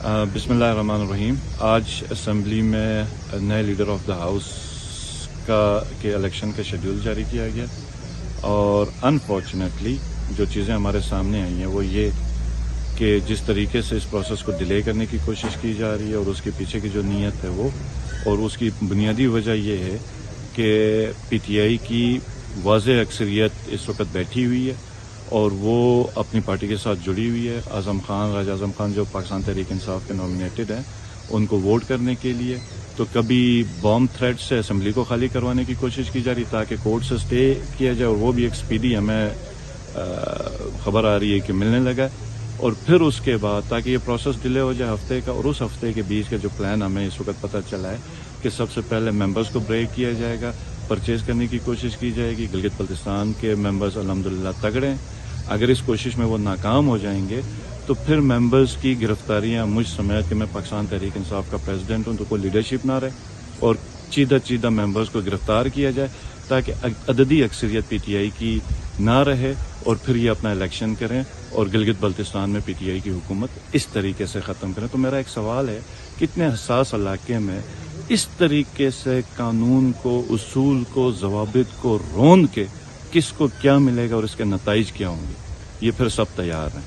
بسم اللہ الرحمن الرحیم. آج اسمبلی میں نئے لیڈر آف دا ہاؤس کے الیکشن کا شیڈول جاری کیا گیا اور انفارچونیٹلی جو چیزیں ہمارے سامنے آئی ہیں وہ یہ کہ جس طریقے سے اس پروسیس کو ڈیلے کرنے کی کوشش کی جا رہی ہے اور اس کے پیچھے کی جو نیت ہے وہ اور اس کی بنیادی وجہ یہ ہے کہ پی ٹی آئی کی واضح اکثریت اس وقت بیٹھی ہوئی ہے اور وہ اپنی پارٹی کے ساتھ جڑی ہوئی ہے. راجہ اعظم خان جو پاکستان تحریک انصاف کے نامینیٹڈ ہیں ان کو ووٹ کرنے کے لیے تو کبھی بام تھریٹ سے اسمبلی کو خالی کروانے کی کوشش کی جا رہی تاکہ کورٹ سے اسٹے کیا جائے اور وہ بھی ایک سپیڈی ہمیں خبر آ رہی ہے کہ ملنے لگا اور پھر اس کے بعد تاکہ یہ پروسیس ڈیلے ہو جائے ہفتے کا اور اس ہفتے کے بیچ کا جو پلان ہمیں اس وقت پتہ چلا ہے کہ سب سے پہلے ممبرز کو بریک کیا جائے گا, پرچیز کرنے کی کوشش کی جائے گی. گلگت بلتستان کے ممبرز الحمدللہ تگڑے ہیں. اگر اس کوشش میں وہ ناکام ہو جائیں گے تو پھر ممبرز کی گرفتاریاں مجھ سمیت کہ میں پاکستان تحریک انصاف کا پریزیڈنٹ ہوں تو کوئی لیڈرشپ نہ رہے اور چیدہ ممبرز کو گرفتار کیا جائے تاکہ عددی اکثریت پی ٹی آئی کی نہ رہے اور پھر یہ اپنا الیکشن کریں اور گلگت بلتستان میں پی ٹی آئی کی حکومت اس طریقے سے ختم کریں. تو میرا ایک سوال ہے کہ اتنے حساس علاقے میں اس طریقے سے قانون کو, اصول کو, ضوابط کو روند کے کس کو کیا ملے گا اور اس کے نتائج کیا ہوں گے, یہ پھر سب تیار ہیں.